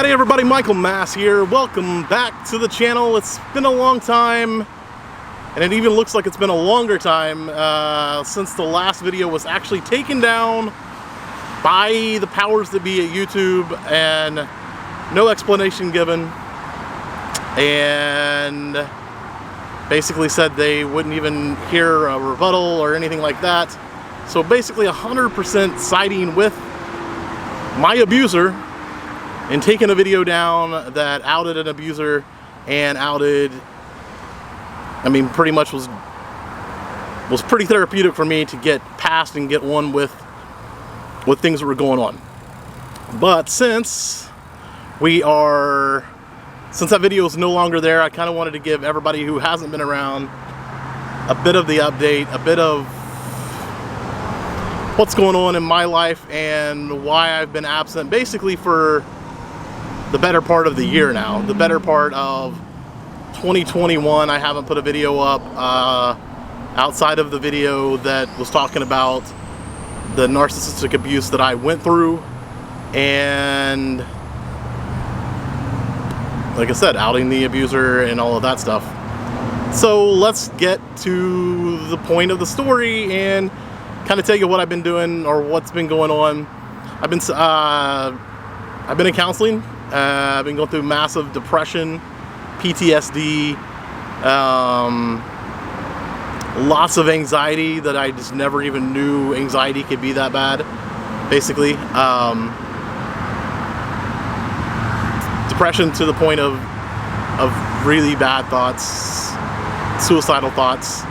Howdy everybody, Michael Mass here. Welcome back to the channel. It's been a long time, and it even looks like it's been a longer time since the last video was actually taken down by the powers that be at YouTube, and no explanation given, and basically said they wouldn't even hear a rebuttal or anything like that. So basically 100% siding with my abuser and taking a video down that outed an abuser and outed, I mean, pretty much was pretty therapeutic for me to get past and get one with things that were going on. But since that video is no longer there, I kind of wanted to give everybody who hasn't been around a bit of the update, a bit of what's going on in my life and why I've been absent basically for the better part of the year now. The better part of 2021, I haven't put a video up outside of the video that was talking about the narcissistic abuse that I went through, and like I said, outing the abuser and all of that stuff. So let's get to the point of the story and kind of tell you what I've been doing or what's been going on. I've been in counseling. I've been going through massive depression, PTSD, lots of anxiety that I just never even knew anxiety could be that bad, basically. Depression to the point of really bad thoughts, suicidal thoughts.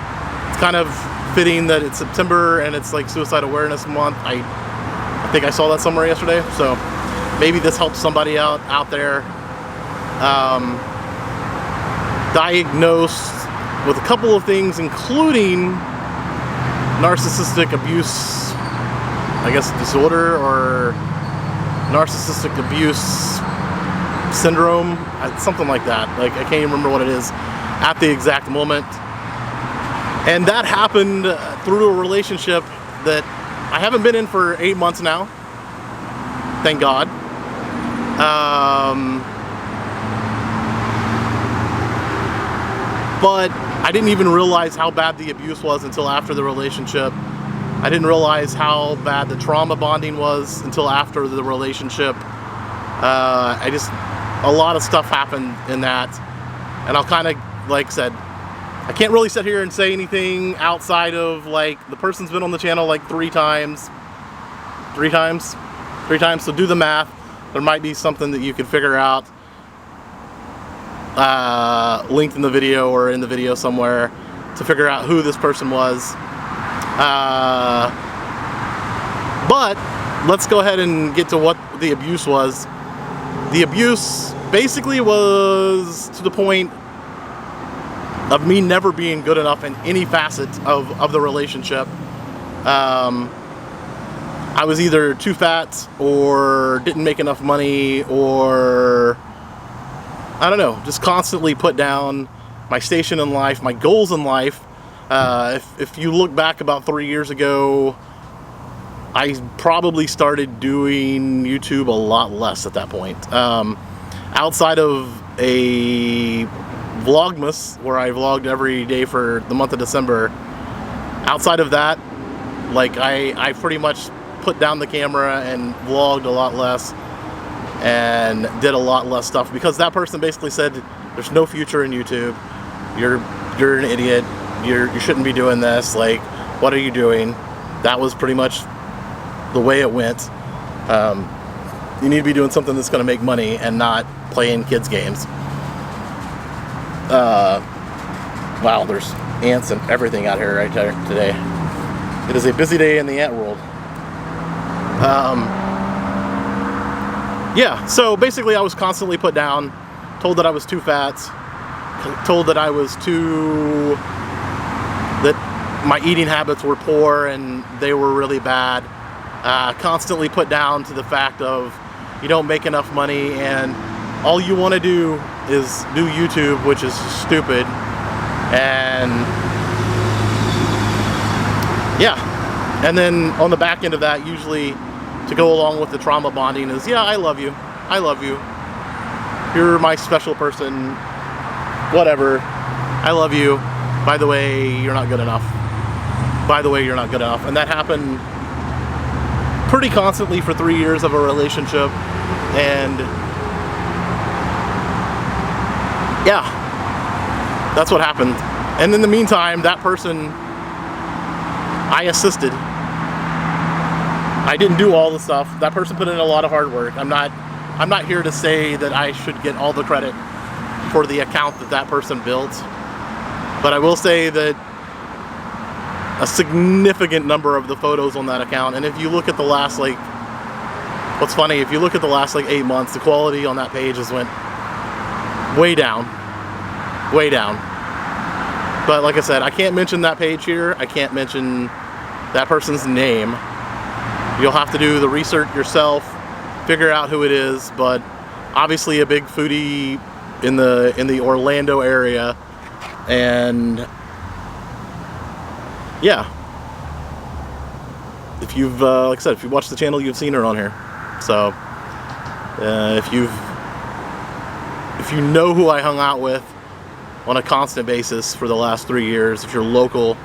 It's kind of fitting that it's September and it's like Suicide Awareness Month. I think I saw that somewhere yesterday, so maybe this helps somebody out there. Diagnosed with a couple of things, including narcissistic abuse, I guess, disorder, or narcissistic abuse syndrome, something like that. Like, I can't even remember what it is at the exact moment. And that happened through a relationship that I haven't been in for 8 months now, thank God. But I didn't even realize how bad the abuse was until after the relationship. I didn't realize how bad the trauma bonding was until after the relationship. A lot of stuff happened in that, and I'll kind of, like I said, I can't really sit here and say anything outside of, like, the person's been on the channel like three times, so do the math. There might be something that you could figure out, linked in the video or in the video somewhere, to figure out who this person was. But let's go ahead and get to what the abuse was. The abuse basically was to the point of me never being good enough in any facet of the relationship. I was either too fat, or didn't make enough money, or I don't know, just constantly put down my station in life, my goals in life. If you look back about 3 years ago, I probably started doing YouTube a lot less at that point. Outside of a Vlogmas, where I vlogged every day for the month of December, outside of that, like, I pretty much put down the camera and vlogged a lot less and did a lot less stuff, because that person basically said, there's no future in YouTube, you're an idiot, you shouldn't be doing this, like, what are you doing? That was pretty much the way it went. You need to be doing something that's going to make money and not playing kids games. Wow, there's ants and everything out here right there today. It is a busy day in the ant world. Yeah, so basically I was constantly put down, told that I was too fat, told that that my eating habits were poor and they were really bad. Constantly put down to the fact of, you don't make enough money and all you want to do is do YouTube, which is stupid. And yeah, and then on the back end of that, usually to go along with the trauma bonding, is, yeah, I love you, you're my special person, whatever, I love you, by the way, you're not good enough, by the way, you're not good enough. And that happened pretty constantly for 3 years of a relationship, and yeah, that's what happened. And in the meantime, that person, I assisted. I didn't do all the stuff. That person put in a lot of hard work. I'm not here to say that I should get all the credit for the account that that person built, but I will say that a significant number of the photos on that account, and if you look at the last, like, what's funny, if you look at the last like 8 months, the quality on that page has went way down, way down. But like I said, I can't mention that page here. I can't mention that person's name. You'll have to do the research yourself, figure out who it is, but obviously a big foodie in the Orlando area, and yeah, if you've like I said, if you watched the channel, you've seen her on here. So if you know who I hung out with on a constant basis for the last 3 years, if you're local,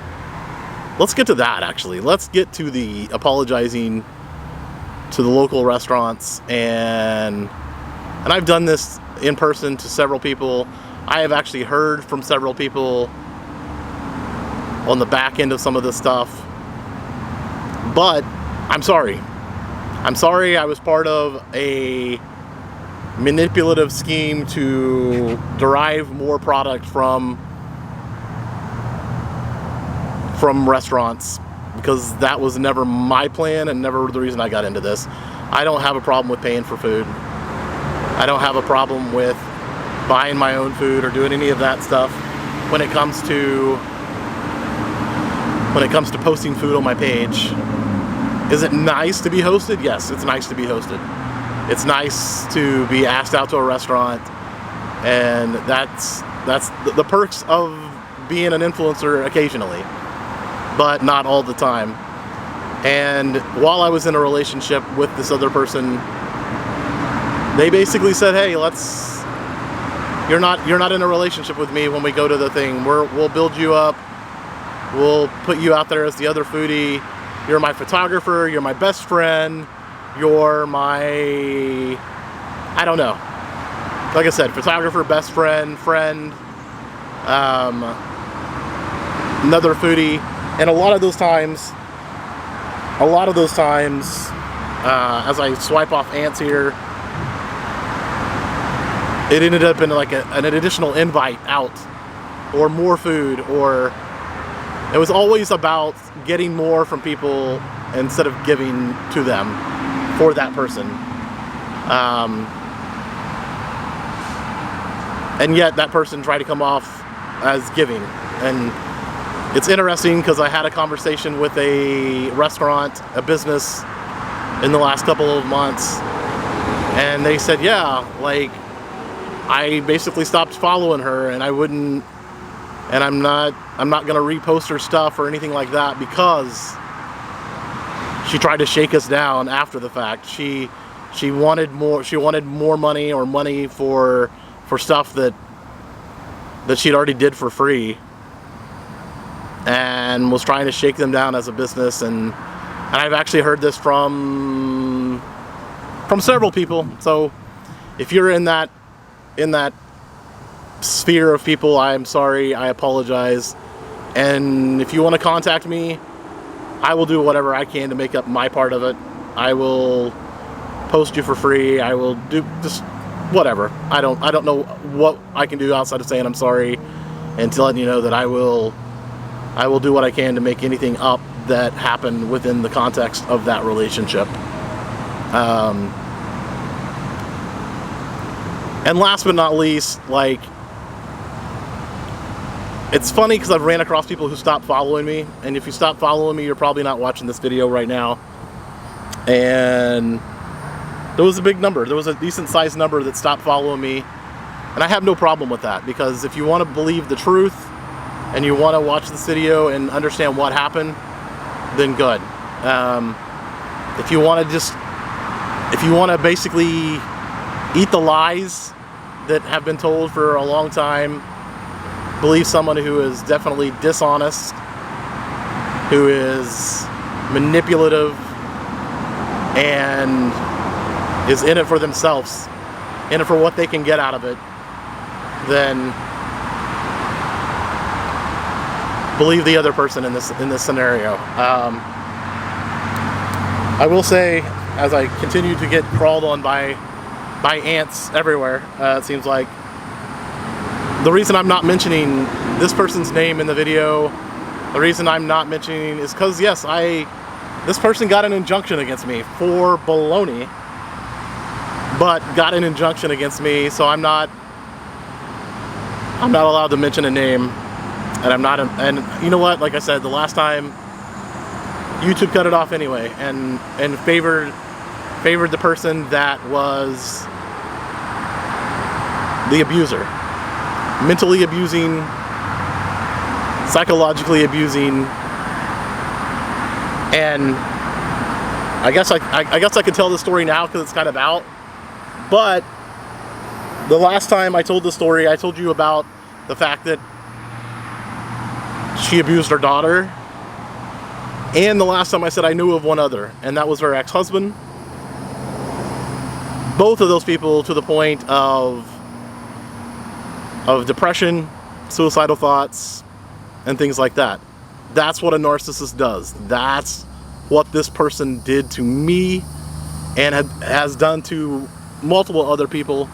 let's get to that. Actually, let's get to the apologizing to the local restaurants, and I've done this in person to several people. I have actually heard from several people on the back end of some of this stuff, but I'm sorry. I'm sorry I was part of a manipulative scheme to derive more product from restaurants, because that was never my plan and never the reason I got into this. I don't have a problem with paying for food. I don't have a problem with buying my own food or doing any of that stuff when it comes to posting food on my page. Is it nice to be hosted? Yes, it's nice to be hosted. It's nice to be asked out to a restaurant, and that's the perks of being an influencer occasionally, but not all the time. And while I was in a relationship with this other person, they basically said, hey, you're not in a relationship with me when we go to the thing. We'll build you up. We'll put you out there as the other foodie. You're my photographer. You're my best friend. You're my, I don't know. Like I said, photographer, best friend, another foodie. And a lot of those times, as I swipe off ants here, it ended up in like an additional invite out, or more food, or it was always about getting more from people instead of giving to them for that person. And yet that person tried to come off as giving. And it's interesting because I had a conversation with a restaurant, a business, in the last couple of months, and they said, yeah, like, I basically stopped following her, and I wouldn't, and I'm not gonna repost her stuff or anything like that because she tried to shake us down after the fact. She wanted more money, or money for stuff that she'd already did for free, and was trying to shake them down as a business. And I've actually heard this from several people. So if you're in that sphere of people, I'm sorry, I apologize. And if you want to contact me, I will do whatever I can to make up my part of it. I will post you for free. I will do just whatever. I don't know what I can do outside of saying I'm sorry and to letting you know that I will do what I can to make anything up that happened within the context of that relationship. And last but not least, like, it's funny because I've ran across people who stopped following me, and if you stop following me, you're probably not watching this video right now. And there was a big number. There was a decent sized number that stopped following me, and I have no problem with that, because if you want to believe the truth and you want to watch this video and understand what happened, then good. If you want to basically eat the lies that have been told for a long time. Believe someone who is definitely dishonest, who is manipulative, and is in it for themselves, in it for what they can get out of it, then believe the other person in this scenario. I will say, as I continue to get crawled on by ants everywhere, it seems like, the reason I'm not mentioning this person's name in the video, the reason I'm not mentioning is because, yes, this person got an injunction against me for baloney, but got an injunction against me, so I'm not allowed to mention a name, and you know what? Like I said, the last time, YouTube cut it off anyway, and favored the person that was the abuser, mentally abusing, psychologically abusing, and I guess I could tell the story now because it's kind of out. But the last time I told the story, I told you about the fact that she abused her daughter. And the last time I said I knew of one other, and that was her ex-husband. Both of those people to the point of depression, suicidal thoughts, and things like that. That's what a narcissist does. That's what this person did to me and has done to multiple other people.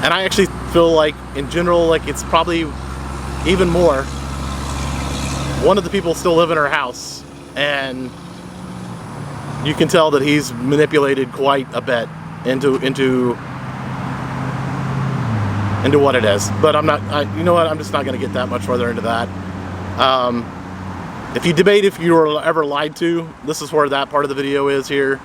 And I actually feel like, in general, like it's probably even more. One of the people still live in her house, and you can tell that he's manipulated quite a bit into what it is. But you know what? I'm just not going to get that much further into that. If you debate if you were ever lied to, this is where that part of the video is here.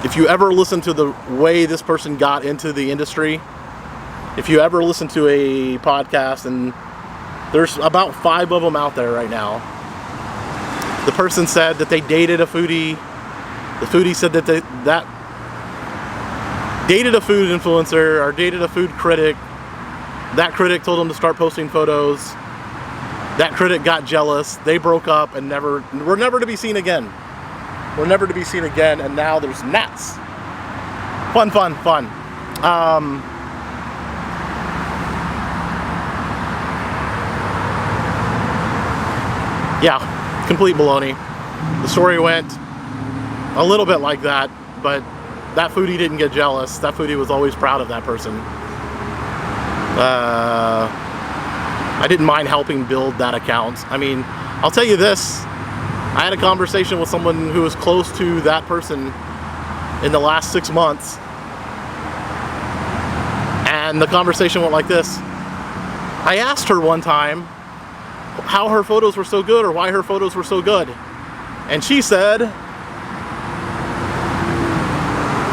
If you ever listen to the way this person got into the industry, if you ever listen to a podcast, and there's about 5 of them out there right now, the person said that they dated a foodie. The foodie said that they dated a food influencer or dated a food critic. That critic told them to start posting photos. That critic got jealous. They broke up and were never to be seen again. Were never to be seen again, and now there's gnats. Fun. Yeah, complete baloney. The story went a little bit like that, but that foodie didn't get jealous. That foodie was always proud of that person. I didn't mind helping build that account. I mean, I'll tell you this. I had a conversation with someone who was close to that person in the last 6 months. And the conversation went like this. I asked her one time how her photos were so good, or why her photos were so good. And she said,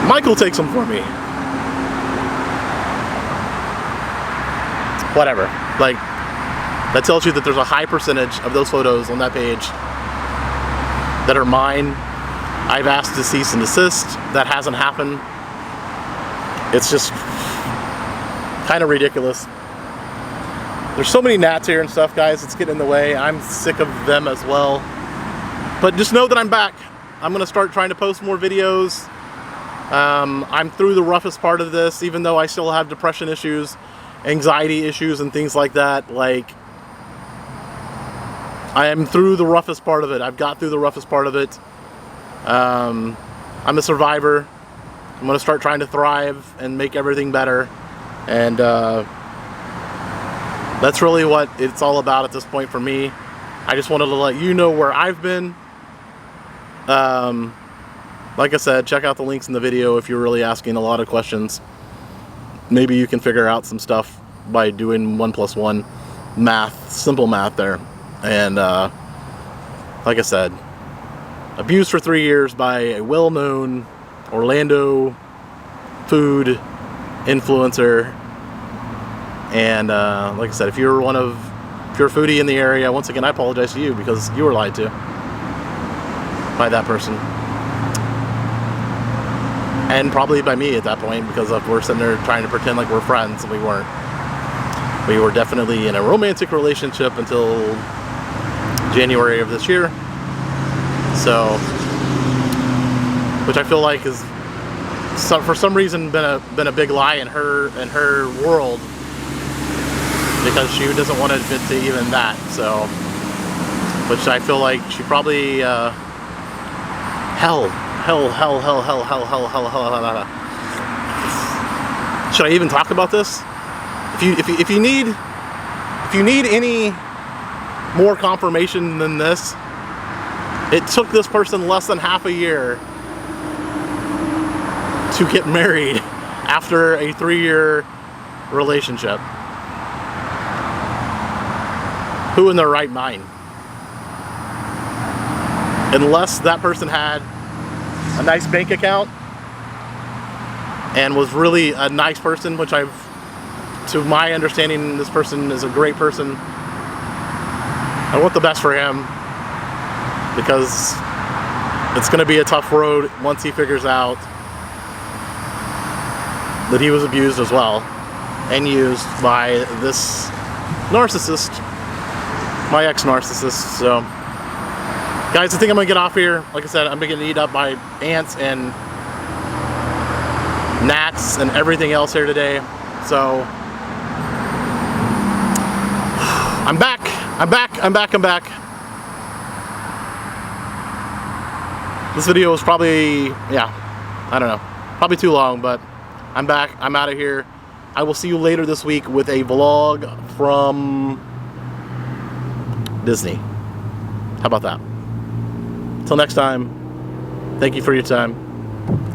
Michael takes them for me. Whatever. Like, that tells you that there's a high percentage of those photos on that page that are mine. I've asked to cease and desist. That hasn't happened. It's just kind of ridiculous. There's so many gnats here and stuff, guys. It's getting in the way. I'm sick of them as well. But just know that I'm back. I'm going to start trying to post more videos. I'm through the roughest part of this, even though I still have depression issues, anxiety issues, and things like that. Like, I am through the roughest part of it. I've got through the roughest part of it. I'm a survivor. I'm going to start trying to thrive and make everything better. And that's really what it's all about at this point for me. I just wanted to let you know where I've been. Like I said, check out the links in the video if you're really asking a lot of questions. Maybe you can figure out some stuff by doing 1 + 1 math, simple math there. And like I said, abused for 3 years by a well-known Orlando food influencer. And like I said, if you're a foodie in the area, once again, I apologize to you because you were lied to by that person. And probably by me at that point, because we're sitting there trying to pretend like we're friends, and we weren't. We were definitely in a romantic relationship until January of this year. So, which I feel like is for some reason been a big lie in her world, because she doesn't want to admit to even that. So, which I feel like she probably hell. Should I even talk about this? If you need any more confirmation than this, it took this person less than half a year to get married after a 3-year relationship. Who in their right mind? Unless that person had a nice bank account and was really a nice person, which to my understanding, this person is a great person. I want the best for him, because it's going to be a tough road once he figures out that he was abused as well, and used by this narcissist, my ex-narcissist. So, guys, I think I'm going to get off here. Like I said, I'm getting eaten up by ants and gnats and everything else here today. So, I'm back. This video was probably, I don't know, probably too long, but I'm back. I'm out of here. I will see you later this week with a vlog from Disney. How about that? Till next time, thank you for your time.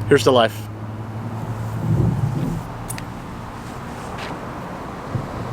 Here's to life.